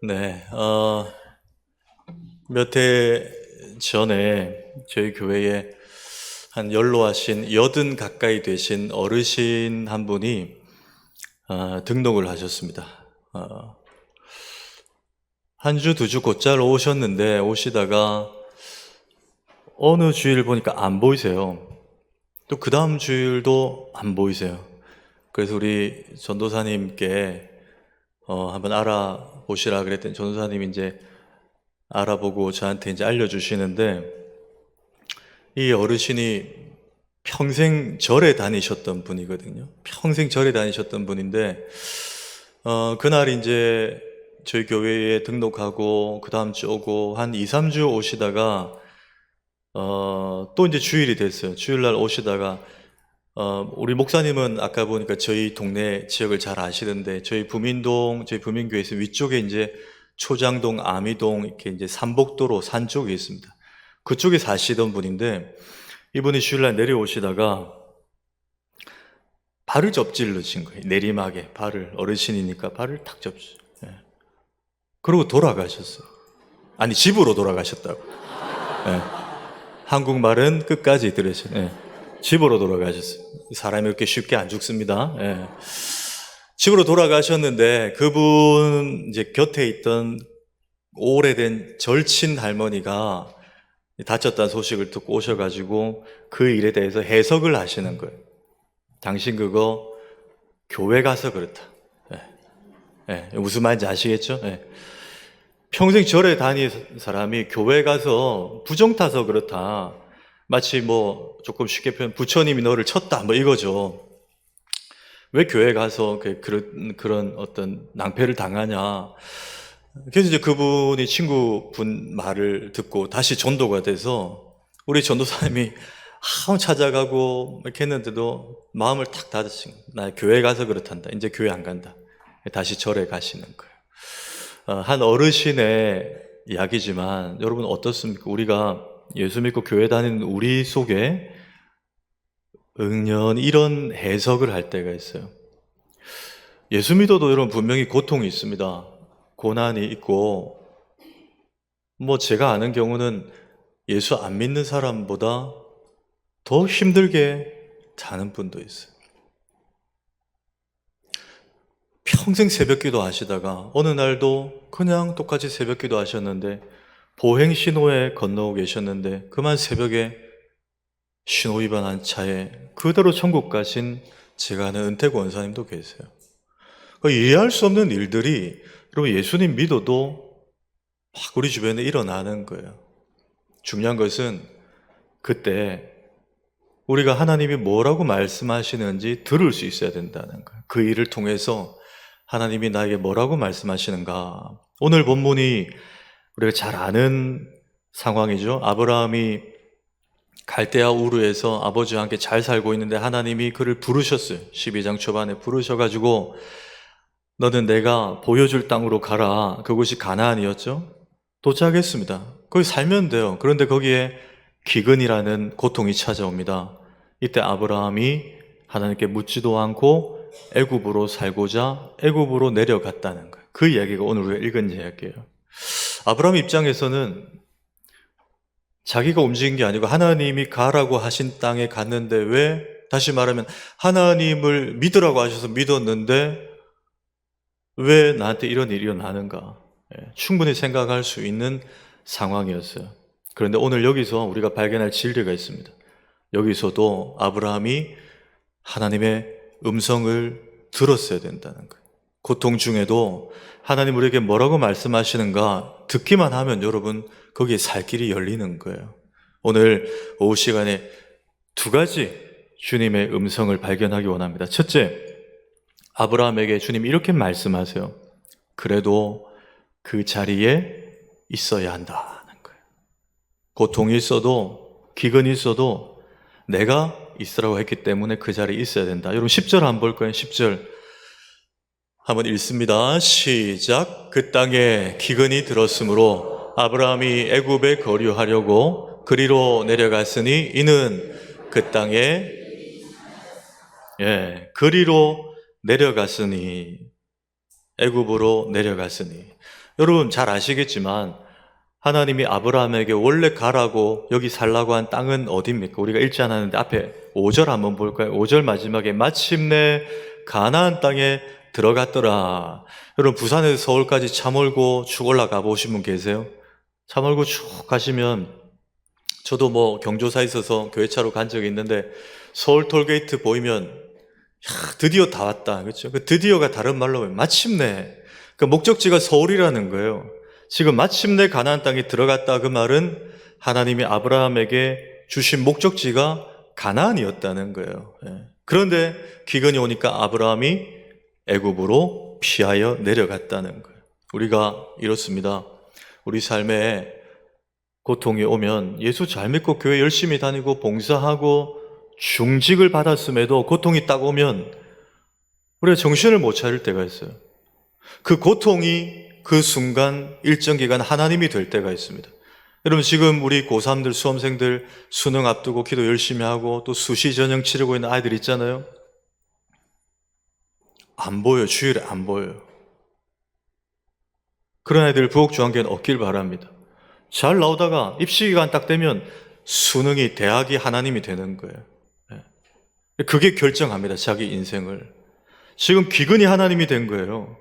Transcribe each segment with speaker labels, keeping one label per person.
Speaker 1: 네, 몇 해 전에 저희 교회에 한 연로하신 80 가까이 되신 어르신 한 분이 등록을 하셨습니다. 한 주, 두 주 곧잘 오셨는데 오시다가 어느 주일 보니까 안 보이세요. 또 그 다음 주일도 안 보이세요. 그래서 우리 전도사님께 한번 알아보시라 그랬더니 전도사님이 이제 알아보고 저한테 이제 알려주시는데, 이 어르신이 평생 절에 다니셨던 분이거든요. 평생 절에 다니셨던 분인데, 그날 이제 저희 교회에 등록하고, 그 다음 주 오고, 한 2, 3주 오시다가, 또 이제 주일이 됐어요. 주일날 오시다가, 우리 목사님은 아까 보니까 저희 동네 지역을 잘 아시던데, 저희 부민교회에서 위쪽에 이제 초장동, 아미동, 이렇게 이제 삼복도로 산 쪽에 있습니다. 그쪽에 사시던 분인데, 이분이 주일날 내려오시다가 발을 접질러신 거예요. 내리막에 발을, 어르신이니까 발을 탁 접지. 예. 그러고 돌아가셨어요. 아니, 집으로 돌아가셨다고. 예. 한국말은 끝까지 들으세요. 예. 집으로 돌아가셨어요. 사람이 이렇게 쉽게 안 죽습니다. 예. 집으로 돌아가셨는데, 그분 이제 곁에 있던 오래된 절친 할머니가 다쳤다는 소식을 듣고 오셔가지고 그 일에 대해서 해석을 하시는 거예요. 당신 그거 교회 가서 그렇다. 예. 예. 무슨 말인지 아시겠죠? 예. 평생 절에 다닌 사람이 교회 가서 부정 타서 그렇다. 마치 뭐 조금 쉽게 표현, 부처님이 너를 쳤다, 뭐 이거죠. 왜 교회 가서 그런 어떤 낭패를 당하냐. 그래서 이제 그분이 친구분 말을 듣고 다시 전도가 돼서 우리 전도사님이 찾아가고 이렇게 했는데도 마음을 탁 닫으신 거예요. 나 교회 가서 그렇단다. 이제 교회 안 간다. 다시 절에 가시는 거예요. 한 어르신의 이야기지만 여러분 어떻습니까? 우리가 예수 믿고 교회 다니는 우리 속에 은연히 이런 해석을 할 때가 있어요. 예수 믿어도 여러분 분명히 고통이 있습니다. 고난이 있고, 뭐 제가 아는 경우는 예수 안 믿는 사람보다 더 힘들게 사는 분도 있어요. 평생 새벽기도 하시다가 어느 날도 그냥 똑같이 새벽기도 하셨는데 보행 신호에 건너고 계셨는데 그만 새벽에 신호 위반한 차에 그대로 천국 가신 제가 아는 은퇴 권사님도 계세요. 이해할 수 없는 일들이 여러분 예수님 믿어도 막 우리 주변에 일어나는 거예요. 중요한 것은 그때 우리가 하나님이 뭐라고 말씀하시는지 들을 수 있어야 된다는 거예요. 그 일을 통해서 하나님이 나에게 뭐라고 말씀하시는가. 오늘 본문이 우리가 잘 아는 상황이죠. 아브라함이 갈대아 우르에서 아버지와 함께 잘 살고 있는데 하나님이 그를 부르셨어요. 12장 초반에 부르셔가지고 너는 내가 보여줄 땅으로 가라. 그곳이 가나안이었죠. 도착했습니다. 거기 살면 돼요. 그런데 거기에 기근이라는 고통이 찾아옵니다. 이때 아브라함이 하나님께 묻지도 않고 애굽으로 살고자 애굽으로 내려갔다는 거예요. 그 이야기가 오늘 우리가 읽은 이야기예요. 아브라함 입장에서는 자기가 움직인 게 아니고 하나님이 가라고 하신 땅에 갔는데 왜, 다시 말하면 하나님을 믿으라고 하셔서 믿었는데 왜 나한테 이런 일이 일어나는가. 충분히 생각할 수 있는 상황이었어요. 그런데 오늘 여기서 우리가 발견할 진리가 있습니다. 여기서도 아브라함이 하나님의 음성을 들었어야 된다는 거예요. 고통 중에도 하나님 우리에게 뭐라고 말씀하시는가 듣기만 하면 여러분 거기에 살 길이 열리는 거예요. 오늘 오후 시간에 두 가지 주님의 음성을 발견하기 원합니다. 첫째, 아브라함에게 주님이 이렇게 말씀하세요. 그래도 그 자리에 있어야 한다는 거예요. 고통이 있어도 기근이 있어도 내가 있으라고 했기 때문에 그 자리에 있어야 된다. 여러분 10절 한번 볼 거예요. 10절 한번 읽습니다. 시작. 그 땅에 기근이 들었으므로 아브라함이 애굽에 거류하려고 그리로 내려갔으니 이는 그 땅에 그리로 내려갔으니 애굽으로 내려갔으니 여러분 잘 아시겠지만 하나님이 아브라함에게 원래 가라고 여기 살라고 한 땅은 어디입니까? 우리가 읽지 않았는데 앞에 5절 한번 볼까요? 5절 마지막에 마침내 가나안 땅에 들어갔더라. 여러분 부산에서 서울까지 차 몰고 쭉 올라가 보신 분 계세요? 차 몰고 쭉 가시면 저도 뭐 경조사에 있어서 교회차로 간 적이 있는데 서울 톨게이트 보이면 드디어 다 왔다. 그렇죠? 그 드디어가 다른 말로 하면 마침내. 그 목적지가 서울이라는 거예요. 지금 마침내 가나안 땅에 들어갔다 그 말은 하나님이 아브라함에게 주신 목적지가 가나안이었다는 거예요. 그런데 기근이 오니까 아브라함이 애굽으로 피하여 내려갔다는 거예요. 우리가 이렇습니다. 우리 삶에 고통이 오면 예수 잘 믿고 교회 열심히 다니고 봉사하고 중직을 받았음에도 고통이 딱 오면 우리가 정신을 못 차릴 때가 있어요. 그 고통이 그 순간 일정 기간 하나님이 될 때가 있습니다. 여러분 지금 우리 고3들 수험생들 수능 앞두고 기도 열심히 하고 또 수시 전형 치르고 있는 아이들 있잖아요. 안 보여요. 주일에 안 보여요. 그런 아이들 부엌주안견 얻길 바랍니다. 잘 나오다가 입시기간 딱 되면 수능이 대학이 하나님이 되는 거예요. 그게 결정합니다. 자기 인생을. 지금 기근이 하나님이 된 거예요.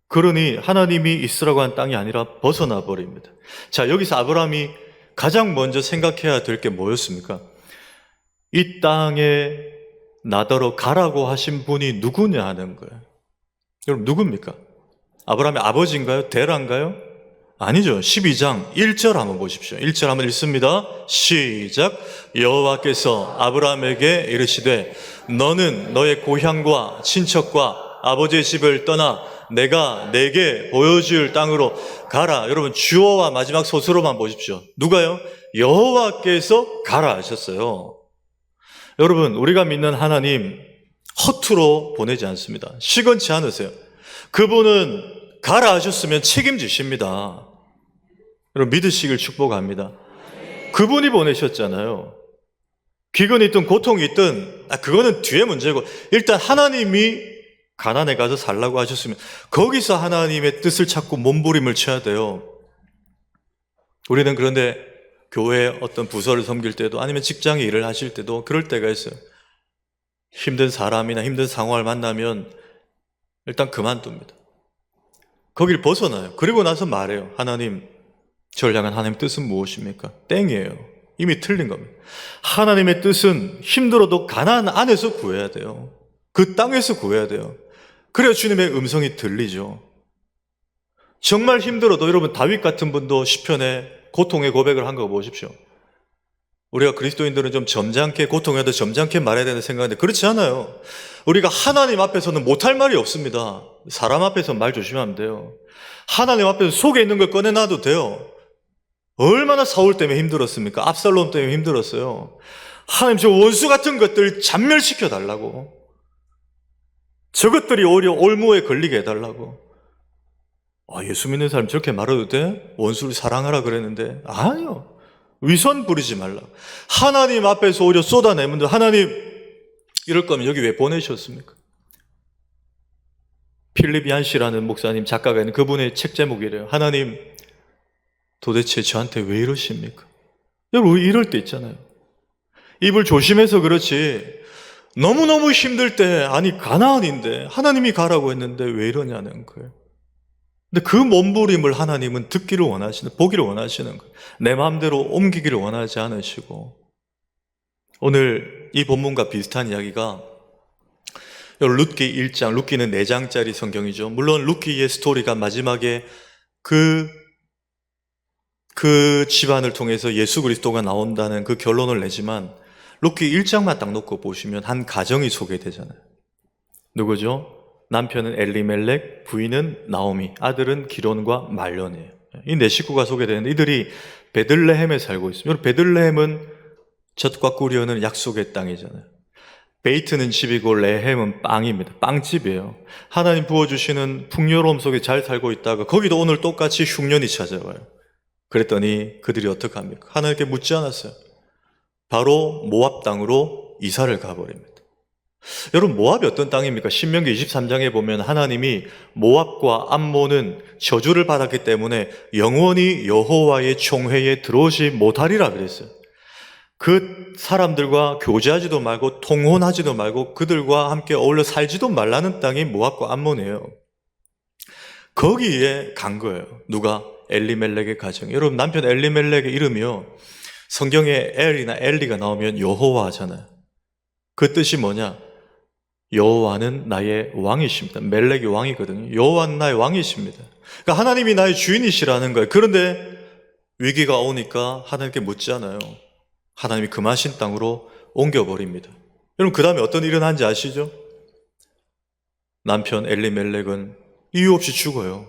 Speaker 1: 그러니 하나님이 있으라고 한 땅이 아니라 벗어나 버립니다. 자, 여기서 아브라함이 가장 먼저 생각해야 될 게 뭐였습니까? 이 땅에 나더러 가라고 하신 분이 누구냐 하는 거예요. 여러분 누굽니까? 아브라함의 아버지인가요? 데라인가요? 아니죠. 12장 1절 한번 보십시오. 1절 한번 읽습니다. 시작. 여호와께서 아브라함에게 이르시되 너는 너의 고향과 친척과 아버지의 집을 떠나 내가 내게 보여줄 땅으로 가라. 여러분 주어와 마지막 소수로만 보십시오. 누가요? 여호와께서 가라 하셨어요. 여러분 우리가 믿는 하나님 허투루 보내지 않습니다. 시건치 않으세요. 그분은 가라 하셨으면 책임지십니다. 여러분 믿으시길 축복합니다. 그분이 보내셨잖아요. 기근이 있든 고통이 있든 그거는 뒤에 문제고 일단 하나님이 가나안에 가서 살라고 하셨으면 거기서 하나님의 뜻을 찾고 몸부림을 쳐야 돼요. 우리는 그런데 교회 어떤 부서를 섬길 때도 아니면 직장에 일을 하실 때도 그럴 때가 있어요. 힘든 사람이나 힘든 상황을 만나면 일단 그만둡니다. 거길 벗어나요. 그리고 나서 말해요. 하나님, 저를 향한 하나님의 뜻은 무엇입니까? 땡이에요. 이미 틀린 겁니다. 하나님의 뜻은 힘들어도 가나안 안에서 구해야 돼요. 그 땅에서 구해야 돼요. 그래야 주님의 음성이 들리죠. 정말 힘들어도 여러분 다윗 같은 분도 시편에 고통의 고백을 한 거 보십시오. 우리가 그리스도인들은 좀 점잖게 고통해도 점잖게 말해야 되는 생각인데 그렇지 않아요. 우리가 하나님 앞에서는 못할 말이 없습니다. 사람 앞에서 말 조심하면 돼요. 하나님 앞에서 속에 있는 걸 꺼내놔도 돼요. 얼마나 사울 때문에 힘들었습니까? 압살롬 때문에 힘들었어요. 하나님 저 원수 같은 것들 잔멸시켜 달라고. 저것들이 오히려 올무에 걸리게 해달라고. 예수 믿는 사람 저렇게 말해도 돼? 원수를 사랑하라 그랬는데 아니요. 위선 부리지 말라. 하나님 앞에서 오히려 쏟아내면 하나님 이럴 거면 여기 왜 보내셨습니까? 필립 얀시라는 목사님 작가가 있는 그분의 책 제목이래요. 하나님 도대체 저한테 왜 이러십니까? 여러분 이럴 때 있잖아요. 입을 조심해서 그렇지 너무너무 힘들 때 아니 가나안인데 하나님이 가라고 했는데 왜 이러냐는 거예요. 근데 그 몸부림을 하나님은 듣기를 원하시는, 보기를 원하시는 거예요. 내 마음대로 옮기기를 원하지 않으시고. 오늘 이 본문과 비슷한 이야기가 룻기 1장, 룻기는 4장짜리 성경이죠. 물론 룻기의 스토리가 마지막에 그 집안을 통해서 예수 그리스도가 나온다는 그 결론을 내지만 룻기 1장만 딱 놓고 보시면 한 가정이 소개되잖아요. 누구죠? 남편은 엘리멜렉, 부인은 나오미, 아들은 기론과 말론이에요. 이 네 식구가 소개되는데 이들이 베들레헴에 살고 있습니다. 베들레헴은 젖과 꿀이 흐르는 약속의 땅이잖아요. 베이트는 집이고 레헴은 빵입니다. 빵집이에요. 하나님 부어주시는 풍요로움 속에 잘 살고 있다가 거기도 오늘 똑같이 흉년이 찾아와요. 그랬더니 그들이 어떻게 합니까? 하나님께 묻지 않았어요. 바로 모압 땅으로 이사를 가버립니다. 여러분, 모압이 어떤 땅입니까? 신명기 23장에 보면 하나님이 모압과 암몬은 저주를 받았기 때문에 영원히 여호와의 총회에 들어오지 못하리라 그랬어요. 그 사람들과 교제하지도 말고 통혼하지도 말고 그들과 함께 어울려 살지도 말라는 땅이 모압과 암몬이에요. 거기에 간 거예요. 누가? 엘리멜렉의 가정. 여러분, 남편 엘리멜렉의 이름이요, 성경에 엘이나 엘리가 나오면 여호와잖아요. 그 뜻이 뭐냐? 여호와는 나의 왕이십니다. 멜렉이 왕이거든요. 여호와는 나의 왕이십니다. 그러니까 하나님이 나의 주인이시라는 거예요. 그런데 위기가 오니까 하나님께 묻잖아요. 하나님이 금하신 땅으로 옮겨버립니다. 여러분, 그 다음에 어떤 일이 일어난지 아시죠? 남편 엘리멜렉은 이유 없이 죽어요.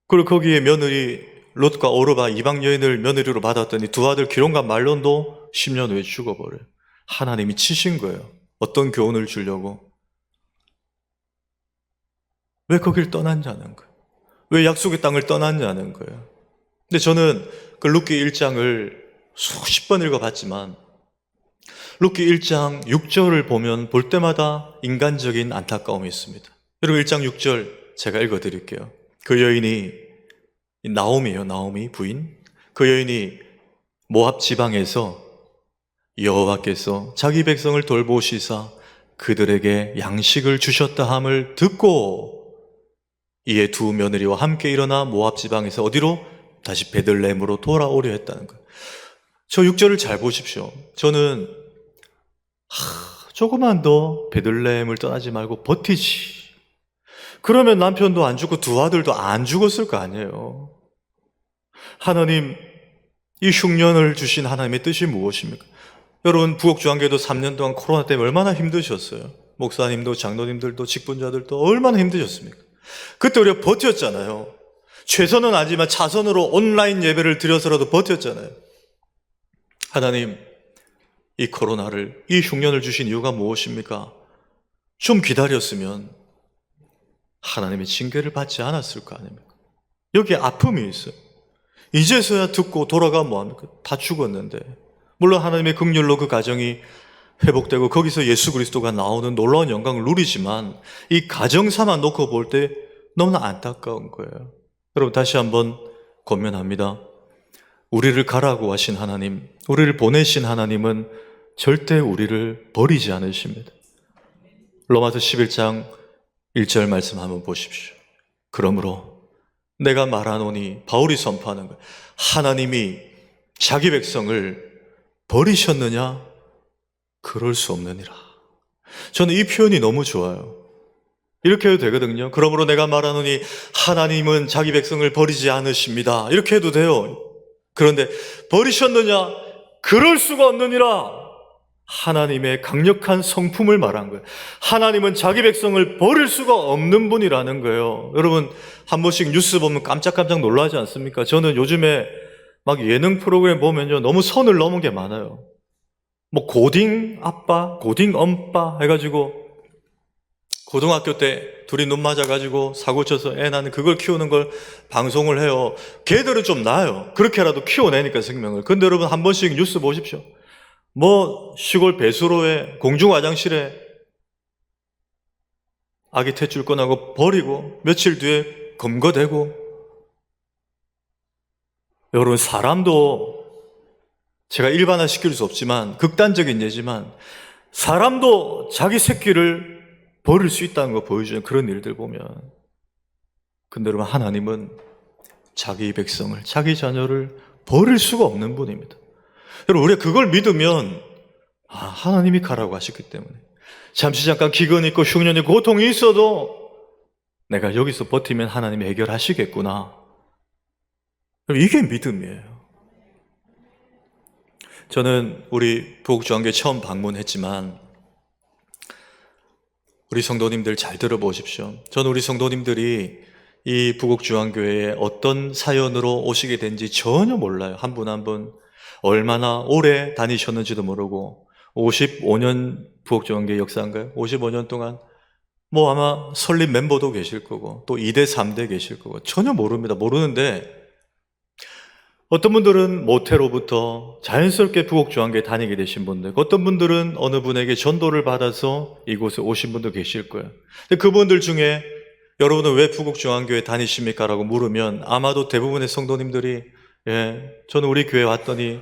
Speaker 1: 그리고 거기에 며느리 롯과 오르바 이방 여인을 며느리로 받았더니 두 아들 기론과 말론도 10년 후에 죽어버려요. 하나님이 치신 거예요. 어떤 교훈을 주려고? 왜 거길 떠났냐는 거예요. 왜 약속의 땅을 떠났냐는 거예요. 근데 저는 그 룻기 1장을 수십 번 읽어봤지만 룻기 1장 6절을 보면 볼 때마다 인간적인 안타까움이 있습니다. 여러분, 1장 6절 제가 읽어드릴게요. 그 여인이, 나오미예요, 나오미 부인. 그 여인이 모압 지방에서 여호와께서 자기 백성을 돌보시사 그들에게 양식을 주셨다 함을 듣고 이에 두 며느리와 함께 일어나 모압 지방에서 어디로? 다시 베들레헴으로 돌아오려 했다는 거예요. 저 6절을 잘 보십시오. 저는 조금만 더 베들레헴을 떠나지 말고 버티지. 그러면 남편도 안 죽고 두 아들도 안 죽었을 거 아니에요. 하나님, 이 흉년을 주신 하나님의 뜻이 무엇입니까? 여러분, 부엌주한교회도 3년 동안 코로나 때문에 얼마나 힘드셨어요? 목사님도 장로님들도 직분자들도 얼마나 힘드셨습니까? 그때 우리가 버텼잖아요. 최선은 아니지만 차선으로 온라인 예배를 드려서라도 버텼잖아요. 하나님, 이 코로나를, 이 흉년을 주신 이유가 무엇입니까? 좀 기다렸으면 하나님의 징계를 받지 않았을 거 아닙니까? 여기에 아픔이 있어요. 이제서야 듣고 돌아가 뭐합니까? 다 죽었는데. 물론 하나님의 긍휼로 그 가정이 회복되고 거기서 예수 그리스도가 나오는 놀라운 영광을 누리지만 이 가정사만 놓고 볼 때 너무나 안타까운 거예요. 여러분, 다시 한번 권면합니다. 우리를 가라고 하신 하나님, 우리를 보내신 하나님은 절대 우리를 버리지 않으십니다. 로마서 11장 1절 말씀 한번 보십시오. 그러므로 내가 말하노니, 바울이 선포하는 거예요. 하나님이 자기 백성을 버리셨느냐? 그럴 수 없느니라. 저는 이 표현이 너무 좋아요. 이렇게 해도 되거든요. 그러므로 내가 말하노니 하나님은 자기 백성을 버리지 않으십니다. 이렇게 해도 돼요. 그런데 버리셨느냐? 그럴 수가 없느니라. 하나님의 강력한 성품을 말한 거예요. 하나님은 자기 백성을 버릴 수가 없는 분이라는 거예요. 여러분, 한 번씩 뉴스 보면 깜짝깜짝 놀라지 않습니까? 저는 요즘에 막 예능 프로그램 보면요, 너무 선을 넘은 게 많아요. 뭐 고딩 아빠, 고딩 엄빠 해가지고 고등학교 때 둘이 눈 맞아가지고 사고 쳐서 애 낳는 그걸 키우는 걸 방송을 해요. 걔들은 좀 나아요. 그렇게라도 키워내니까 생명을. 근데 여러분, 한 번씩 뉴스 보십시오. 뭐 시골 배수로에 공중 화장실에 아기 탯줄 꺼내고 버리고 며칠 뒤에 검거되고. 여러분, 사람도 제가 일반화 시킬 수 없지만 극단적인 예지만 사람도 자기 새끼를 버릴 수 있다는 거 보여주는 그런 일들 보면, 근데 여러분, 하나님은 자기 백성을, 자기 자녀를 버릴 수가 없는 분입니다. 여러분, 우리가 그걸 믿으면 하나님이 가라고 하셨기 때문에 잠시 잠깐 기근이 있고 흉년이 고통이 있어도 내가 여기서 버티면 하나님이 해결하시겠구나. 이게 믿음이에요. 저는 우리 부엌주한교회 처음 방문했지만 우리 성도님들 잘 들어보십시오. 저는 우리 성도님들이 이 부곡주한교회에 어떤 사연으로 오시게 된지 전혀 몰라요. 한 분 한 분 얼마나 오래 다니셨는지도 모르고, 55년 부곡주한교회 역사인가요? 55년 동안 뭐 아마 설립 멤버도 계실 거고 또 2대 3대 계실 거고 전혀 모릅니다. 모르는데 어떤 분들은 모태로부터 자연스럽게 부곡중앙교회 다니게 되신 분들, 어떤 분들은 어느 분에게 전도를 받아서 이곳에 오신 분도 계실 거예요. 근데 그분들 중에 여러분은 왜 부곡중앙교회 다니십니까? 라고 물으면 아마도 대부분의 성도님들이 저는 우리 교회 왔더니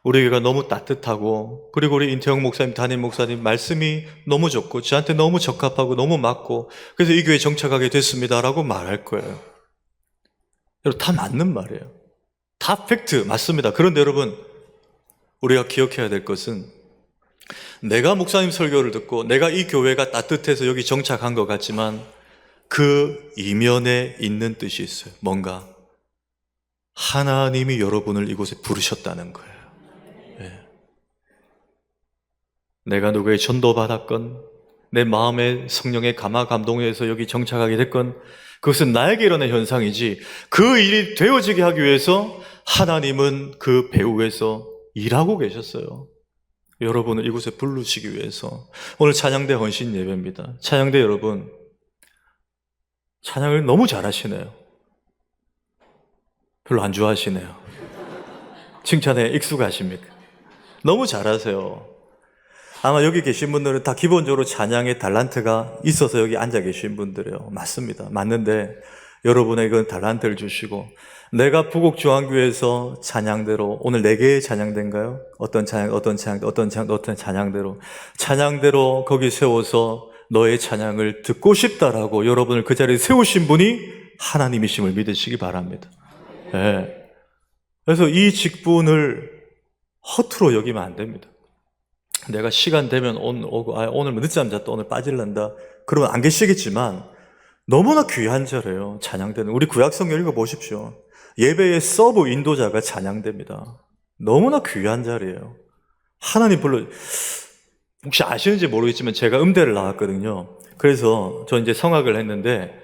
Speaker 1: 우리 교회가 너무 따뜻하고, 그리고 우리 인태영 목사님, 담임 목사님 말씀이 너무 좋고 저한테 너무 적합하고 너무 맞고 그래서 이 교회에 정착하게 됐습니다 라고 말할 거예요. 여러분, 다 맞는 말이에요. 다 팩트 맞습니다. 그런데 여러분, 우리가 기억해야 될 것은 내가 목사님 설교를 듣고 내가 이 교회가 따뜻해서 여기 정착한 것 같지만 그 이면에 있는 뜻이 있어요. 뭔가 하나님이 여러분을 이곳에 부르셨다는 거예요. 내가 누구의 전도받았건 내 마음의 성령의 감화 감동에서 여기 정착하게 됐건 그것은 나에게 일어난 현상이지, 그 일이 되어지게 하기 위해서 하나님은 그 배후에서 일하고 계셨어요. 여러분을 이곳에 부르시기 위해서. 오늘 찬양대 헌신 예배입니다. 찬양대 여러분, 찬양을 너무 잘하시네요. 별로 안 좋아하시네요. 칭찬에 익숙하십니까? 너무 잘하세요. 아마 여기 계신 분들은 다 기본적으로 찬양의 달란트가 있어서 여기 앉아 계신 분들이에요. 맞습니다. 맞는데 여러분에게 그 달란트를 주시고, 내가 부곡중앙교회에서 찬양대로, 오늘 4개의 찬양대인가요? 어떤 찬양대로 거기 세워서 너의 찬양을 듣고 싶다라고 여러분을 그 자리에 세우신 분이 하나님이심을 믿으시기 바랍니다. 네. 그래서 이 직분을 허투루 여기면 안 됩니다. 내가 시간 되면 오늘 늦잠 잤다, 오늘 빠질란다, 그러면 안 계시겠지만 너무나 귀한 자리예요. 찬양대는. 우리 구약성경 읽어보십시오. 예배의 서브 인도자가 찬양대입니다. 너무나 귀한 자리예요. 하나님 혹시 아시는지 모르겠지만 제가 음대를 나왔거든요. 그래서 저 이제 성악을 했는데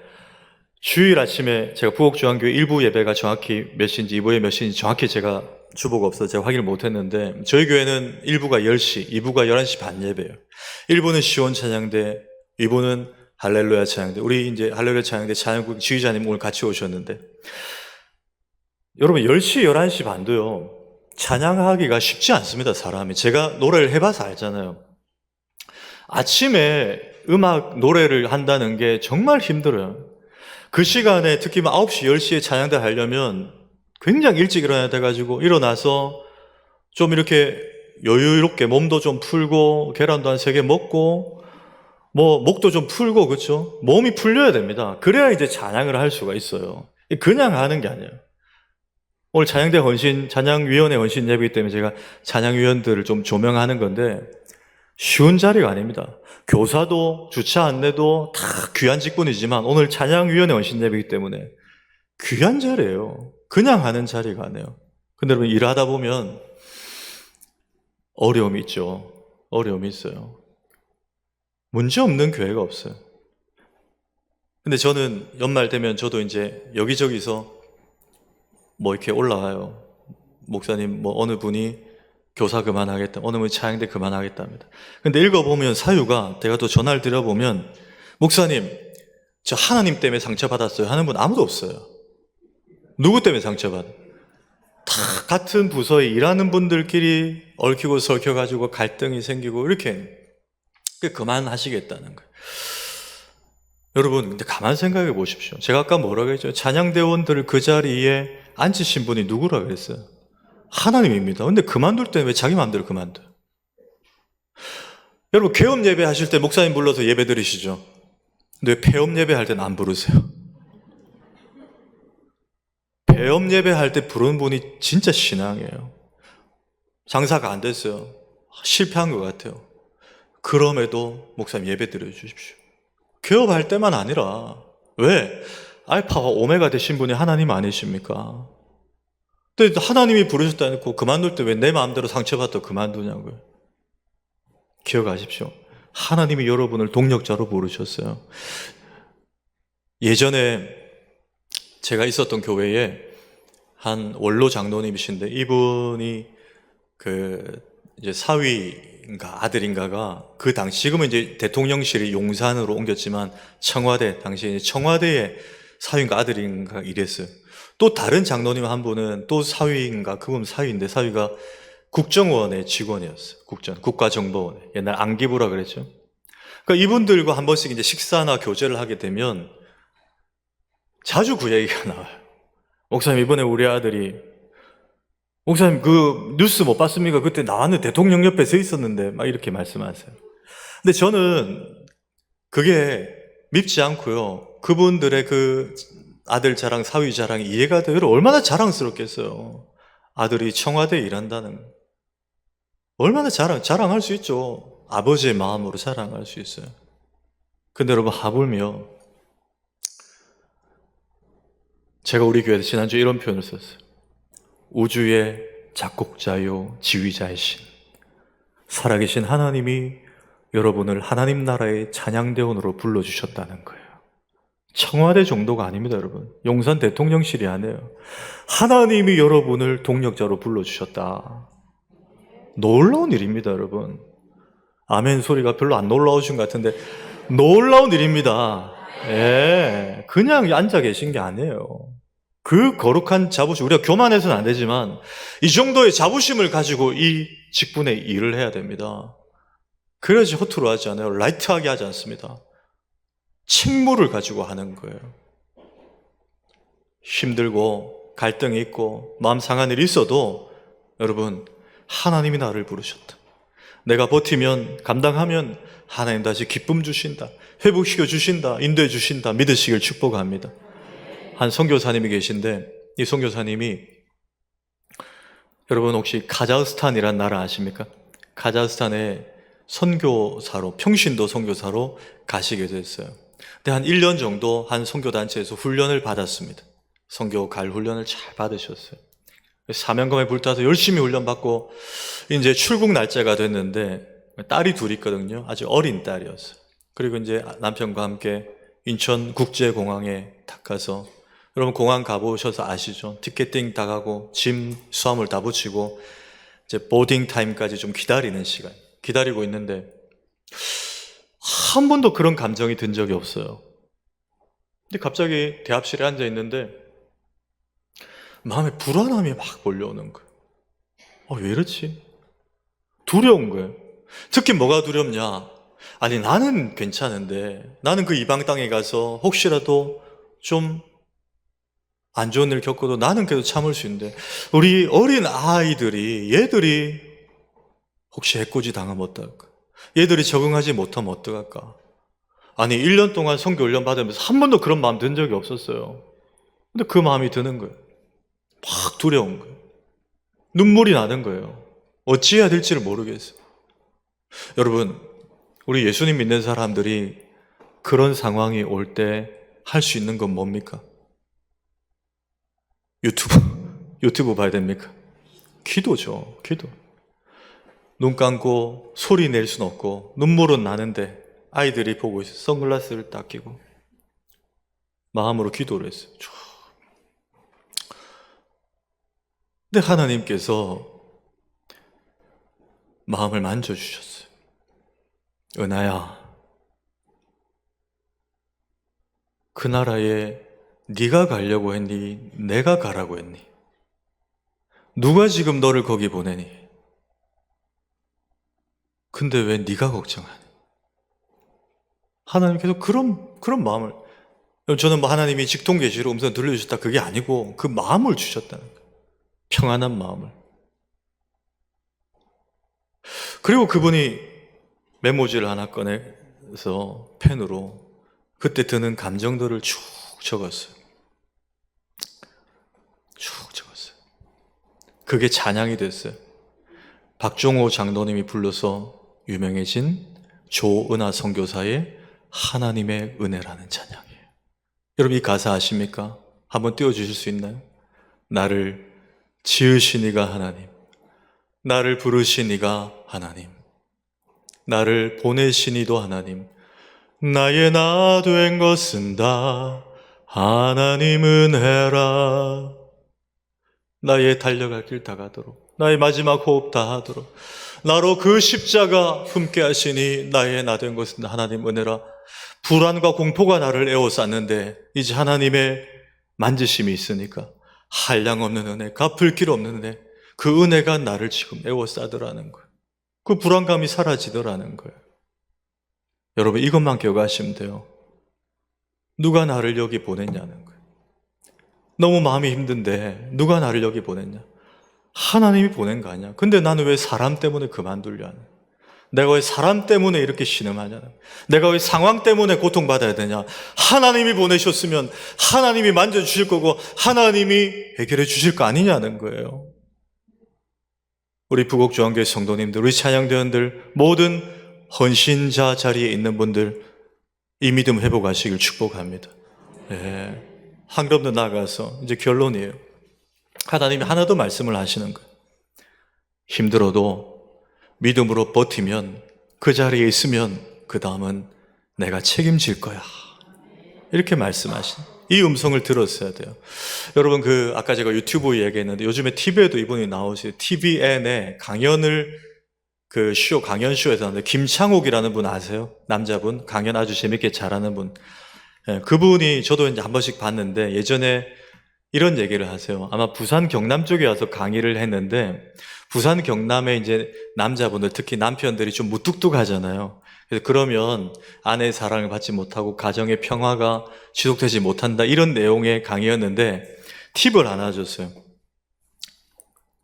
Speaker 1: 주일 아침에 제가 부곡중앙교회 1부 예배가 정확히 몇 시인지 2부에 몇 시인지 정확히 제가 주보가 없어서 제가 확인을 못했는데, 저희 교회는 1부가 10시, 2부가 11시 반 예배예요. 1부는 시온 찬양대, 2부는 할렐루야 찬양대. 우리 이제 할렐루야 찬양대 찬양국 지휘자님 오늘 같이 오셨는데, 여러분 10시, 11시 반도요 찬양하기가 쉽지 않습니다. 사람이. 제가 노래를 해봐서 알잖아요. 아침에 노래를 한다는 게 정말 힘들어요. 그 시간에 특히 9시, 10시에 찬양대 하려면 굉장히 일찍 일어나야 돼가지고 일어나서 좀 이렇게 여유롭게 몸도 좀 풀고 계란도 한 3개 먹고 목도 좀 풀고, 그렇죠? 몸이 풀려야 됩니다. 그래야 이제 찬양을 할 수가 있어요. 그냥 하는 게 아니에요. 오늘 찬양대 헌신, 찬양위원회 헌신 예배이기 때문에 제가 찬양위원들을 좀 조명하는 건데 쉬운 자리가 아닙니다. 교사도 주차 안내도 다 귀한 직분이지만 오늘 찬양위원회 헌신 예배이기 때문에 귀한 자리예요. 그냥 하는 자리가 아니에요. 근데 여러분, 일하다 보면 어려움이 있죠. 어려움이 있어요. 문제 없는 교회가 없어요. 근데 저는 연말 되면 저도 이제 여기저기서 이렇게 올라와요. 목사님, 어느 분이 교사 그만하겠다, 어느 분이 찬양대 그만하겠답니다. 근데 읽어보면 사유가, 제가 또 전화를 드려보면, 목사님, 저 하나님 때문에 상처받았어요 하는 분 아무도 없어요. 누구 때문에 상처받아? 다 같은 부서에 일하는 분들끼리 얽히고 설켜가지고 갈등이 생기고 이렇게 그만하시겠다는 거예요. 여러분, 근데 가만 생각해 보십시오. 제가 아까 뭐라고 했죠? 찬양대원들을 그 자리에 앉히신 분이 누구라고 그랬어요? 하나님입니다. 근데 그만둘 때는 왜 자기 마음대로 그만둬요? 여러분, 개업 예배 하실 때 목사님 불러서 예배 드리시죠? 근데 왜 폐업 예배 할 때는 안 부르세요? 폐업 예배 할 때 부르는 분이 진짜 신앙이에요. 장사가 안 됐어요. 실패한 것 같아요. 그럼에도 목사님 예배 드려주십시오. 개업할 때만 아니라, 왜? 알파와 오메가 되신 분이 하나님 아니십니까? 근데 하나님이 부르셨다 해놓고 그만둘 때 왜 내 마음대로 상처받다 그만두냐고요. 기억하십시오. 하나님이 여러분을 동력자로 부르셨어요. 예전에 제가 있었던 교회에 한 원로 장로님이신데, 이분이 이제 사위인가 아들인가가 그 당시, 지금은 이제 대통령실이 용산으로 옮겼지만 당시에 청와대에 사위인가 아들인가 이랬어요. 또 다른 장로님 한 분은 또 사위인가, 그분 사위인데 사위가 국정원의 직원이었어요. 국가정보원에. 옛날 안기부라 그랬죠. 그러니까 이분들과 한 번씩 이제 식사나 교제를 하게 되면 자주 그 얘기가 나와요. 목사님, 이번에 우리 아들이, 목사님, 그 뉴스 못 봤습니까? 그때 나왔는데 대통령 옆에 서 있었는데, 막 이렇게 말씀하세요. 근데 저는 그게 밉지 않고요. 그분들의 그 아들 자랑, 사위 자랑이 이해가 돼요. 얼마나 자랑스럽겠어요. 아들이 청와대에 일한다는 거. 얼마나 자랑할 수 있죠. 아버지의 마음으로 자랑할 수 있어요. 근데 여러분, 하물며 제가 우리 교회에서 지난주에 이런 표현을 썼어요. 우주의 작곡자요 지휘자이신 살아계신 하나님이 여러분을 하나님 나라의 찬양대원으로 불러주셨다는 거예요. 청와대 정도가 아닙니다, 여러분. 용산 대통령실이 아니에요. 하나님이 여러분을 동력자로 불러주셨다. 놀라운 일입니다, 여러분. 아멘 소리가 별로 안 놀라우신 것 같은데 놀라운 일입니다. 예, 그냥 앉아 계신 게 아니에요. 그 거룩한 자부심, 우리가 교만해서는 안 되지만 이 정도의 자부심을 가지고 이 직분에 일을 해야 됩니다. 그래야지 허투루 하지 않아요. 라이트하게 하지 않습니다. 책무를 가지고 하는 거예요. 힘들고 갈등이 있고 마음 상한 일이 있어도 여러분, 하나님이 나를 부르셨다. 내가 버티면, 감당하면 하나님 다시 기쁨 주신다, 회복시켜 주신다, 인도해 주신다 믿으시길 축복합니다. 한 선교사님이 계신데 이 선교사님이, 여러분 혹시 카자흐스탄이란 나라 아십니까? 카자흐스탄에 선교사로, 평신도 선교사로 가시게 됐어요. 근데 한 1년 정도 한 선교단체에서 훈련을 받았습니다. 선교 갈 훈련을 잘 받으셨어요. 사명감에 불타서 열심히 훈련받고 이제 출국 날짜가 됐는데 딸이 둘 있거든요. 아주 어린 딸이었어요. 그리고 이제 남편과 함께 인천국제공항에 딱 가서, 여러분 공항 가보셔서 아시죠? 티켓팅 다 가고 짐 수화물 다 붙이고 이제 보딩 타임까지 좀 기다리는 시간, 기다리고 있는데 한 번도 그런 감정이 든 적이 없어요. 근데 갑자기 대합실에 앉아 있는데 마음에 불안함이 막 몰려오는 거예요. 왜 이렇지? 두려운 거예요. 특히 뭐가 두렵냐? 아니, 나는 괜찮은데, 나는 그 이방 땅에 가서 혹시라도 좀 안 좋은 일 겪어도 나는 그래도 참을 수 있는데, 우리 어린 아이들이, 얘들이 혹시 해코지 당하면 어떨까? 얘들이 적응하지 못하면 어떡할까? 아니, 1년 동안 선교 훈련 받으면서 한 번도 그런 마음 든 적이 없었어요. 근데 그 마음이 드는 거예요. 막 두려운 거예요. 눈물이 나는 거예요. 어찌해야 될지를 모르겠어요. 여러분, 우리 예수님 믿는 사람들이 그런 상황이 올 때 할 수 있는 건 뭡니까? 유튜브 봐야 됩니까? 기도죠, 기도. 눈 감고 소리 낼 순 없고 눈물은 나는데 아이들이 보고 있어요. 선글라스를 딱 끼고 마음으로 기도를 했어요. 근데 하나님께서 마음을 만져주셨어요. 은하야, 그 나라에 네가 가려고 했니? 내가 가라고 했니? 누가 지금 너를 거기 보내니? 근데 왜 네가 걱정하니? 하나님께서 그런 마음을, 저는 뭐 하나님이 직통계시로 음성 들려주셨다 그게 아니고 그 마음을 주셨다는 거예요. 평안한 마음을. 그리고 그분이 메모지를 하나 꺼내서 펜으로 그때 드는 감정들을 쭉 적었어요. 쭉 적었어요. 그게 찬양이 됐어요. 박종호 장로님이 불러서 유명해진 조은하 선교사의 하나님의 은혜라는 찬양이에요. 여러분 이 가사 아십니까? 한번 띄워주실 수 있나요? 나를 지으신 이가 하나님, 나를 부르신 이가 하나님, 나를 보내신 이도 하나님, 나의 나 된 것은 다 하나님 은혜라. 나의 달려갈 길 다 가도록, 나의 마지막 호흡 다 하도록 나로 그 십자가 품게 하시니 나의 나 된 것은 하나님 은혜라. 불안과 공포가 나를 에워쌌는데 이제 하나님의 만지심이 있으니까 한량없는 은혜, 갚을 길 없는 은혜, 그 은혜가 나를 지금 에워싸더라는 거예요. 그 불안감이 사라지더라는 거예요. 여러분, 이것만 기억하시면 돼요. 누가 나를 여기 보냈냐는 거예요. 너무 마음이 힘든데 누가 나를 여기 보냈냐? 하나님이 보낸 거 아니야. 근데 나는 왜 사람 때문에 그만두려 하냐? 내가 왜 사람 때문에 이렇게 신음하냐? 내가 왜 상황 때문에 고통받아야 되냐? 하나님이 보내셨으면 하나님이 만져주실 거고 하나님이 해결해 주실 거 아니냐는 거예요. 우리 부곡주한교회 성도님들, 우리 찬양대원들, 모든 헌신자 자리에 있는 분들 이 믿음 회복하시길 축복합니다. 네. 한 걸음 더 나아가서 이제 결론이에요. 하나님이 하나 더 말씀을 하시는 거예요. 힘들어도 믿음으로 버티면, 그 자리에 있으면 그 다음은 내가 책임질 거야. 이렇게 말씀하신 이 음성을 들었어야 돼요. 여러분, 아까 제가 유튜브 얘기했는데 요즘에 TV에도 이분이 나오세요. TVN에 강연을 강연쇼에서 하는데 김창욱이라는 분 아세요? 남자분, 강연 아주 재밌게 잘하는 분. 예, 그분이 저도 이제 한 번씩 봤는데 예전에 이런 얘기를 하세요. 아마 부산 경남 쪽에 와서 강의를 했는데 부산 경남에 이제 남자분들, 특히 남편들이 좀 무뚝뚝하잖아요. 그래서 그러면 아내의 사랑을 받지 못하고 가정의 평화가 지속되지 못한다, 이런 내용의 강의였는데 팁을 하나 줬어요.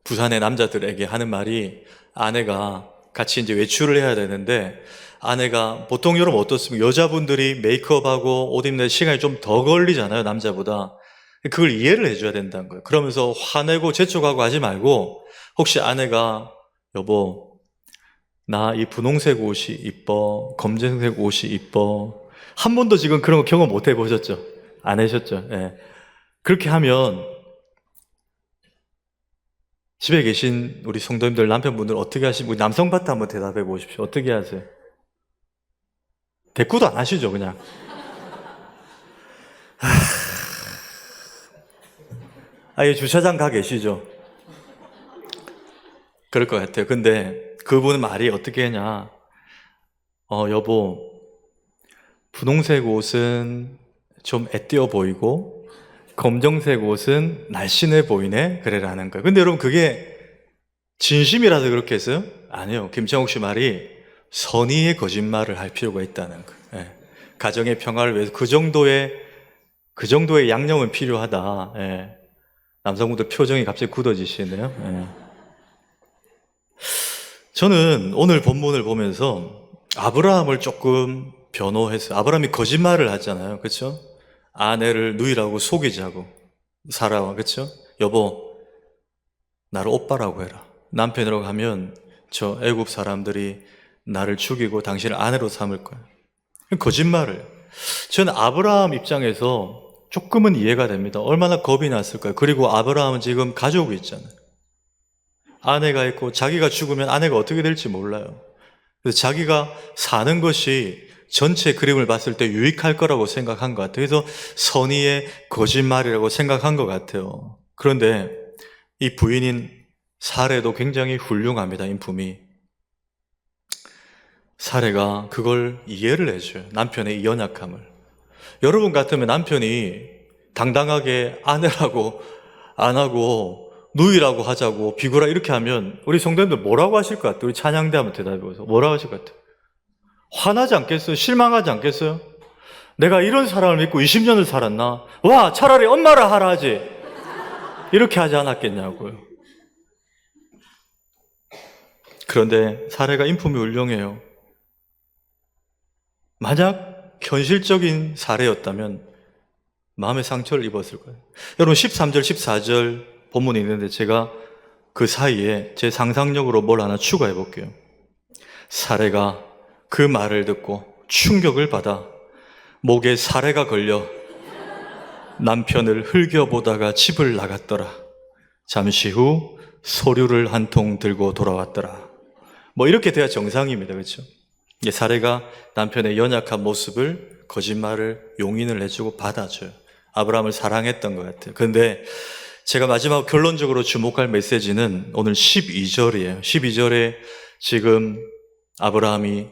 Speaker 1: 부산의 남자들에게 하는 말이, 아내가 같이 이제 외출을 해야 되는데 아내가, 보통 여러분 어떻습니까? 여자분들이 메이크업하고 옷 입는 시간이 좀 더 걸리잖아요, 남자보다. 그걸 이해를 해줘야 된다는 거예요. 그러면서 화내고 재촉하고 하지 말고, 혹시 아내가 여보, 나 이 분홍색 옷이 이뻐, 검정색 옷이 이뻐, 한 번도 지금 그런 거 경험 못 해보셨죠? 안 하셨죠? 예. 그렇게 하면 집에 계신 우리 성도님들, 남편분들 어떻게 하시고, 남성 파트 한번 대답해 보십시오. 어떻게 하세요? 대꾸도 안 하시죠, 그냥. 아예 주차장 가 계시죠? 그럴 것 같아요. 근데 그분 말이 어떻게 하냐? 여보, 분홍색 옷은 좀 애띄어 보이고 검정색 옷은 날씬해 보이네? 그래라는 거예요. 근데 여러분, 그게 진심이라서 그렇게 했어요? 아니요. 김창욱 씨 말이 선의의 거짓말을 할 필요가 있다는 거예요. 예. 가정의 평화를 위해서 그 정도의 양념은 필요하다. 예. 남성분들 표정이 갑자기 굳어지시네요. 예. 저는 오늘 본문을 보면서 아브라함을 조금 변호했어요. 아브라함이 거짓말을 하잖아요. 그렇죠? 아내를 누이라고 속이자고, 사라와. 그렇죠? 여보, 나를 오빠라고 해라. 남편이라고 하면 저 애굽 사람들이 나를 죽이고 당신을 아내로 삼을 거야. 거짓말을. 저는 아브라함 입장에서 조금은 이해가 됩니다. 얼마나 겁이 났을까요? 그리고 아브라함은 지금 가족이 있잖아요. 아내가 있고 자기가 죽으면 아내가 어떻게 될지 몰라요. 그래서 자기가 사는 것이 전체 그림을 봤을 때 유익할 거라고 생각한 것 같아요. 그래서 선의의 거짓말이라고 생각한 것 같아요. 그런데 이 부인인 사례도 굉장히 훌륭합니다. 인품이. 사례가 그걸 이해를 해줘요. 남편의 이 연약함을. 여러분 같으면 남편이 당당하게 아내라고 안 하고 누이라고 하자고 비구라 이렇게 하면 우리 성도님들 뭐라고 하실 것 같아요? 우리 찬양대 한번 대답해보세요. 뭐라고 하실 것 같아요? 화나지 않겠어요? 실망하지 않겠어요? 내가 이런 사람을 믿고 20년을 살았나? 와, 차라리 엄마라 하라 하지. 이렇게 하지 않았겠냐고요. 그런데 사례가 인품이 훌륭해요. 만약 현실적인 사례였다면 마음의 상처를 입었을 거예요. 여러분, 13절, 14절 본문이 있는데 제가 그 사이에 제 상상력으로 뭘 하나 추가해 볼게요. 사례가 그 말을 듣고 충격을 받아 목에 사례가 걸려 남편을 흘겨보다가 집을 나갔더라. 잠시 후 소류를 한 통 들고 돌아왔더라. 뭐 이렇게 돼야 정상입니다. 그렇죠? 사례가 남편의 연약한 모습을, 거짓말을 용인을 해주고 받아줘요. 아브라함을 사랑했던 것 같아요. 그런데 제가 마지막 결론적으로 주목할 메시지는 오늘 12절이에요. 12절에 지금 아브라함이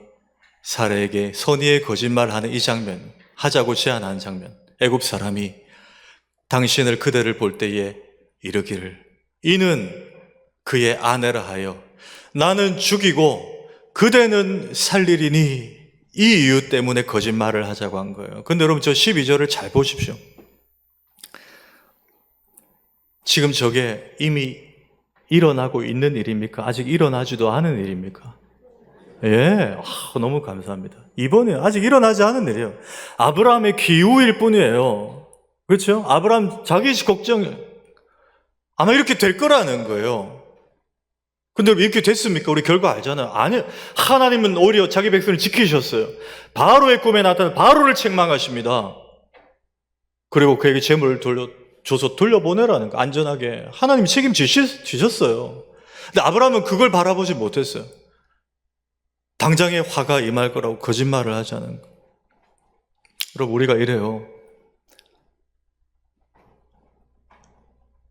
Speaker 1: 사라에게 선의의 거짓말하는 이 장면, 하자고 제안한 장면. 애굽 사람이 당신을 그대를 볼 때에 이르기를 이는 그의 아내라 하여 나는 죽이고 그대는 살리리니 이 이유 때문에 거짓말을 하자고 한 거예요. 근데 여러분 저 12절을 잘 보십시오. 지금 저게 이미 일어나고 있는 일입니까? 아직 일어나지도 않은 일입니까? 예, 너무 감사합니다. 이번에 아직 일어나지 않은 일이에요. 아브라함의 기우일 뿐이에요. 그렇죠? 아브라함 자기 걱정 아마 이렇게 될 거라는 거예요. 근데 이렇게 됐습니까? 우리 결과 알잖아요. 아니, 하나님은 오히려 자기 백성을 지키셨어요. 바로의 꿈에 나타난 바로를 책망하십니다. 그리고 그에게 재물을 줘서 돌려보내라는 거, 안전하게. 하나님 책임지셨어요. 근데 아브라함은 그걸 바라보지 못했어요. 당장에 화가 임할 거라고 거짓말을 하자는 거. 여러분, 우리가 이래요.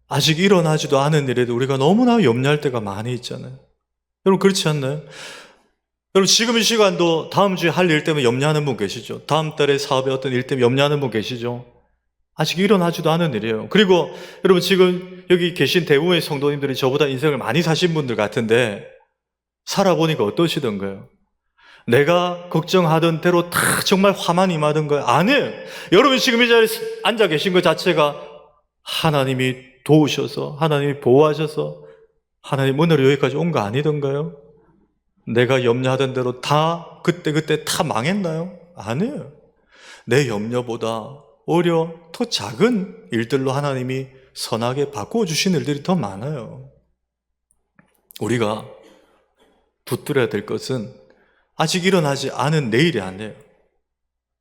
Speaker 1: 아직 일어나지도 않은 일에도 우리가 너무나 염려할 때가 많이 있잖아요. 여러분 그렇지 않나요? 여러분 지금 이 시간도 다음 주에 할 일 때문에 염려하는 분 계시죠? 다음 달에 사업에 어떤 일 때문에 염려하는 분 계시죠? 아직 일어나지도 않은 일이에요. 그리고 여러분 지금 여기 계신 대부분의 성도님들이 저보다 인생을 많이 사신 분들 같은데 살아보니까 어떠시던가요? 내가 걱정하던 대로 다 정말 화만 임하던가요? 아니에요. 여러분 지금 이 자리에 앉아 계신 것 자체가 하나님이 도우셔서 하나님이 보호하셔서 하나님 은혜로 여기까지 온 거 아니던가요? 내가 염려하던 대로 다 그때 다 망했나요? 아니에요. 내 염려보다 오히려 더 작은 일들로 하나님이 선하게 바꿔주신 일들이 더 많아요. 우리가 붙들어야 될 것은 아직 일어나지 않은 내일이 아니에요.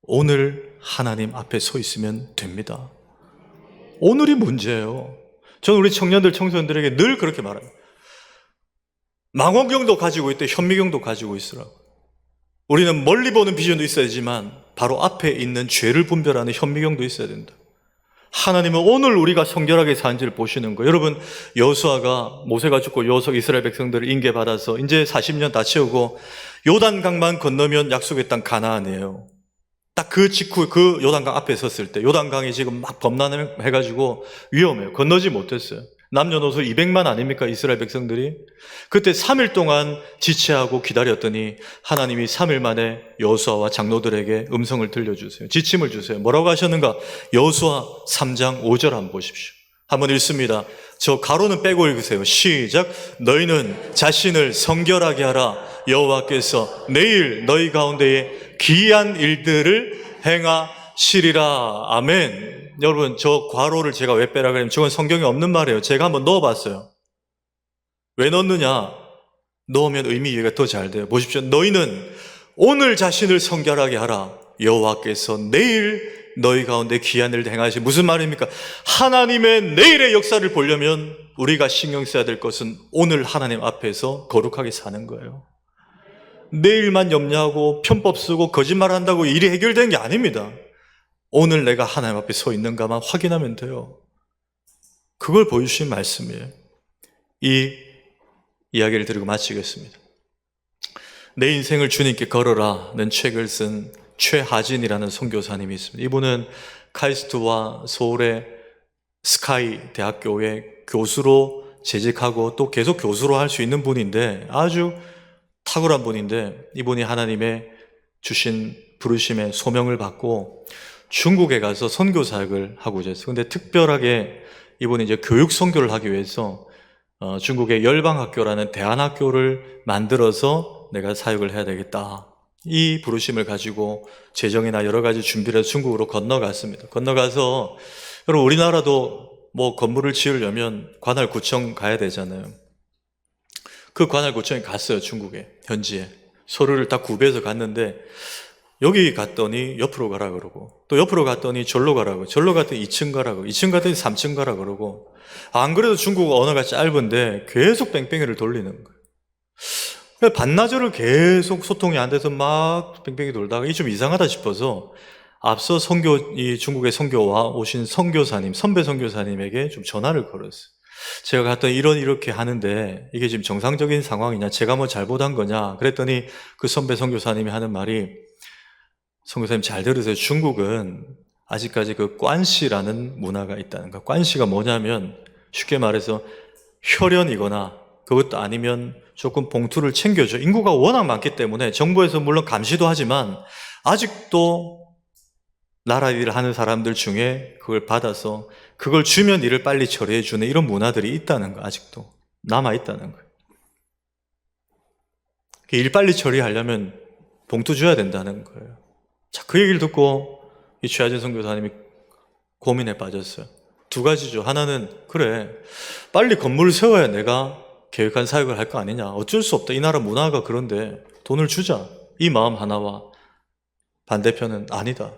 Speaker 1: 오늘 하나님 앞에 서 있으면 됩니다. 오늘이 문제예요. 저는 우리 청년들, 청소년들에게 늘 그렇게 말해요. 망원경도 가지고 있대, 현미경도 가지고 있으라고. 우리는 멀리 보는 비전도 있어야지만 바로 앞에 있는 죄를 분별하는 현미경도 있어야 된다. 하나님은 오늘 우리가 성결하게 사는지를 보시는 거예요. 여러분, 여호수아가 모세가 죽고 이스라엘 백성들을 인계받아서 이제 40년 다 채우고 요단강만 건너면 약속의 땅 가나안이에요. 딱 그 직후 그 요단강 앞에 섰을 때 요단강이 지금 막 범람을 해가지고 위험해요. 건너지 못했어요. 남녀노소 200만 아닙니까? 이스라엘 백성들이. 그때 3일 동안 지체하고 기다렸더니 하나님이 3일 만에 여호수아와 장로들에게 음성을 들려주세요. 지침을 주세요. 뭐라고 하셨는가? 여호수아 3장 5절 한번 보십시오. 한번 읽습니다. 저 가로는 빼고 읽으세요. 시작. 너희는 자신을 성결하게 하라. 여호와께서 내일 너희 가운데에 기이한 일들을 행하시리라. 아멘. 여러분, 저 괄호를 제가 왜 빼라 그러면 저건 성경에 없는 말이에요. 제가 한번 넣어봤어요. 왜 넣느냐? 넣으면 의미 이해가 더 잘 돼요. 보십시오. 너희는 오늘 자신을 성결하게 하라. 여호와께서 내일 너희 가운데 기이한 일을 행하시. 무슨 말입니까? 하나님의 내일의 역사를 보려면 우리가 신경 써야 될 것은 오늘 하나님 앞에서 거룩하게 사는 거예요. 내일만 염려하고 편법 쓰고 거짓말한다고 일이 해결되는 게 아닙니다. 오늘 내가 하나님 앞에 서 있는가만 확인하면 돼요. 그걸 보여주신 말씀이에요. 이 이야기를 드리고 마치겠습니다. 내 인생을 주님께 걸어라는 책을 쓴 최하진이라는 선교사님이 있습니다. 이분은 카이스트와 서울의 스카이 대학교의 교수로 재직하고 또 계속 교수로 할 수 있는 분인데 아주 탁월한 분인데 이분이 하나님의 주신 부르심의 소명을 받고 중국에 가서 선교 사역을 하고 있었어요. 근데 특별하게 이분이 이제 교육 선교를 하기 위해서 중국의 열방학교라는 대안학교를 만들어서 내가 사역을 해야 되겠다. 이 부르심을 가지고 재정이나 여러 가지 준비를 해서 중국으로 건너갔습니다. 건너가서 여러분 우리나라도 뭐 건물을 지으려면 관할구청 가야 되잖아요. 그 관할구청에 갔어요. 중국에 현지에 서류를 다 구비해서 갔는데 여기 갔더니 옆으로 가라 그러고 또 옆으로 갔더니 절로 가라고 절로 갔더니 2층 가라고 2층 갔더니 3층 가라 그러고 안 그래도 중국 언어가 짧은데 계속 뺑뺑이를 돌리는 거예요. 반나절을 계속 소통이 안 돼서 막 뺑뺑이 돌다가 이게 좀 이상하다 싶어서 앞서 이 중국에 선교와 오신 선교사님, 선배 선교사님에게 좀 전화를 걸었어요. 제가 갔더니 이렇게 하는데 이게 지금 정상적인 상황이냐, 제가 뭐 잘못한 거냐 그랬더니 그 선배 선교사님이 하는 말이, 선교사님 잘 들으세요. 중국은 아직까지 그 관시라는 문화가 있다는 거. 관시가 뭐냐면 쉽게 말해서 혈연이거나 그것도 아니면 조금 봉투를 챙겨줘. 인구가 워낙 많기 때문에 정부에서 물론 감시도 하지만 아직도 나라 일을 하는 사람들 중에 그걸 받아서 그걸 주면 일을 빨리 처리해 주는 이런 문화들이 있다는 거, 아직도 남아있다는 거예요. 일 빨리 처리하려면 봉투 줘야 된다는 거예요. 자, 그 얘기를 듣고 이 최하진 선교사님이 고민에 빠졌어요. 두 가지죠. 하나는, 그래, 빨리 건물을 세워야 내가 계획한 사역을 할 거 아니냐. 어쩔 수 없다. 이 나라 문화가 그런데 돈을 주자. 이 마음 하나와, 반대편은 아니다.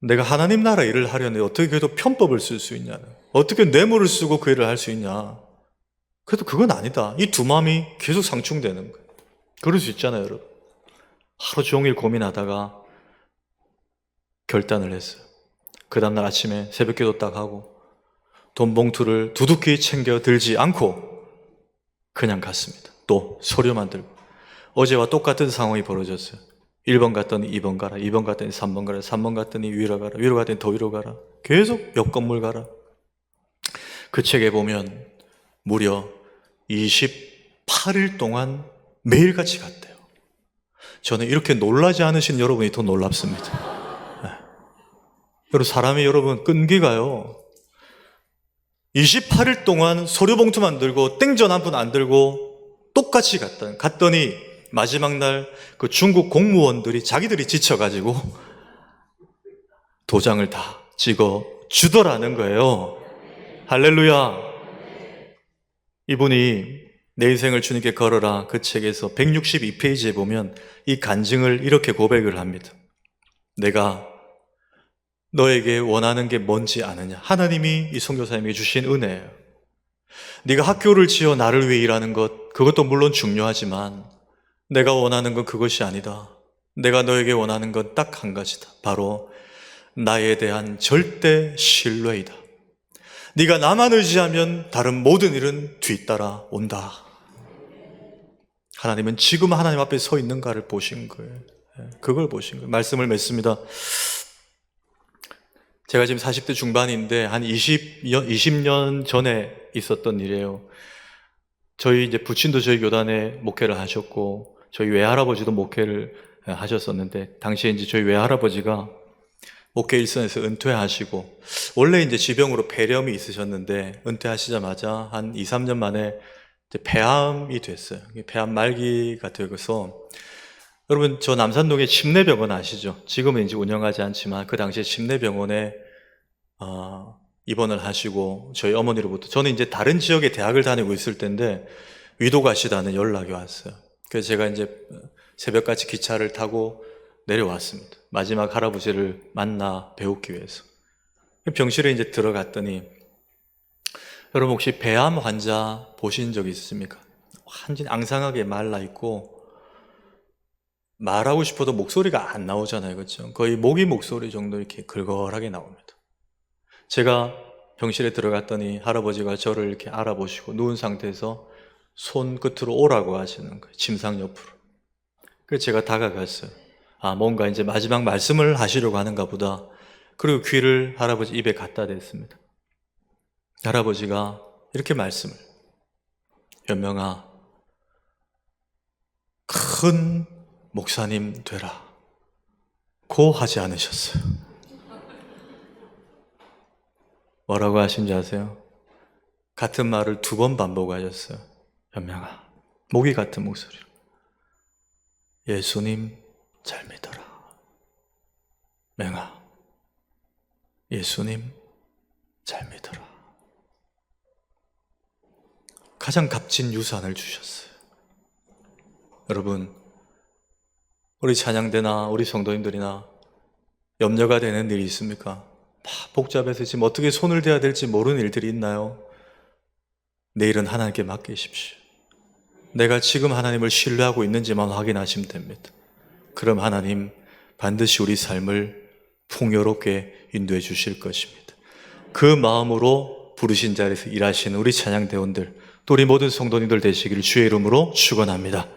Speaker 1: 내가 하나님 나라 일을 하려는데 어떻게 그래도 편법을 쓸 수 있냐. 어떻게 뇌물을 쓰고 그 일을 할 수 있냐. 그래도 그건 아니다. 이 두 마음이 계속 상충되는 거예요. 그럴 수 있잖아요, 여러분. 하루 종일 고민하다가 결단을 했어요. 그 다음날 아침에 새벽기도 딱 하고 돈 봉투를 두둑히 챙겨 들지 않고 그냥 갔습니다. 또 서류만 들고. 어제와 똑같은 상황이 벌어졌어요. 1번 갔더니 2번 가라, 2번 갔더니 3번 가라, 3번 갔더니 위로 가라, 위로 갔더니 더 위로 가라. 계속 옆 건물 가라. 그 책에 보면 무려 28일 동안 매일같이 갔대요. 저는 이렇게 놀라지 않으신 여러분이 더 놀랍습니다. 네. 여러분, 사람이 여러분 끈기가요, 28일 동안 서류 봉투만 들고 땡전 한 푼 안 들고 똑같이 갔더니 마지막 날 그 중국 공무원들이 자기들이 지쳐가지고 도장을 다 찍어 주더라는 거예요. 할렐루야. 이분이 내 인생을 주님께 걸어라, 그 책에서 162페이지에 보면 이 간증을 이렇게 고백을 합니다. 내가 너에게 원하는 게 뭔지 아느냐. 하나님이 이 선교사님에게 주신 은혜예요. 네가 학교를 지어 나를 위해 일하는 것, 그것도 물론 중요하지만 내가 원하는 건 그것이 아니다. 내가 너에게 원하는 건 딱 한 가지다. 바로 나에 대한 절대 신뢰이다. 네가 나만 의지하면 다른 모든 일은 뒤따라 온다. 하나님은 지금 하나님 앞에 서 있는가를 보신 거예요. 그걸 보신 거예요. 말씀을 맺습니다. 제가 지금 40대 중반인데 한 20년 전에 있었던 일이에요. 저희 이제 부친도 저희 교단에 목회를 하셨고 저희 외할아버지도 목회를 하셨었는데, 당시에 이제 저희 외할아버지가 목회 일선에서 은퇴하시고 원래 이제 지병으로 폐렴이 있으셨는데 은퇴하시자마자 한 2, 3년 만에 이제 폐암이 됐어요. 폐암 말기가 되어서, 여러분 저 남산동에 침례병원 아시죠? 지금은 이제 운영하지 않지만 그 당시에 침례병원에 입원을 하시고 저희 어머니로부터, 저는 이제 다른 지역에 대학을 다니고 있을 때인데 위도 가시다는 연락이 왔어요. 그래서 제가 이제 새벽같이 기차를 타고 내려왔습니다. 마지막 할아버지를 만나 뵈기 위해서. 병실에 이제 들어갔더니, 여러분 혹시 폐암 환자 보신 적 있으십니까? 완전히 앙상하게 말라 있고 말하고 싶어도 목소리가 안 나오잖아요, 그렇죠? 거의 모기 목소리 정도 이렇게 걸걸하게 나옵니다. 제가 병실에 들어갔더니 할아버지가 저를 이렇게 알아보시고 누운 상태에서 손끝으로 오라고 하시는 거예요. 침상 옆으로. 그래서 제가 다가갔어요. 뭔가 이제 마지막 말씀을 하시려고 하는가 보다. 그리고 귀를 할아버지 입에 갖다 댔습니다. 할아버지가 이렇게 말씀을, 현명아, 큰 목사님 되라 고 하지 않으셨어요. 뭐라고 하신지 아세요? 같은 말을 2번 반복하셨어요. 현명아, 모기 같은 목소리로, 예수님 잘 믿어라. 명아, 예수님 잘 믿어라. 가장 값진 유산을 주셨어요. 여러분, 우리 찬양대나 우리 성도님들이나 염려가 되는 일이 있습니까? 복잡해서 지금 어떻게 손을 대야 될지 모르는 일들이 있나요? 내일은 하나님께 맡기십시오. 내가 지금 하나님을 신뢰하고 있는지만 확인하시면 됩니다. 그럼 하나님 반드시 우리 삶을 풍요롭게 인도해 주실 것입니다. 그 마음으로 부르신 자리에서 일하시는 우리 찬양대원들, 또 우리 모든 성도님들 되시기를 주의 이름으로 축원합니다.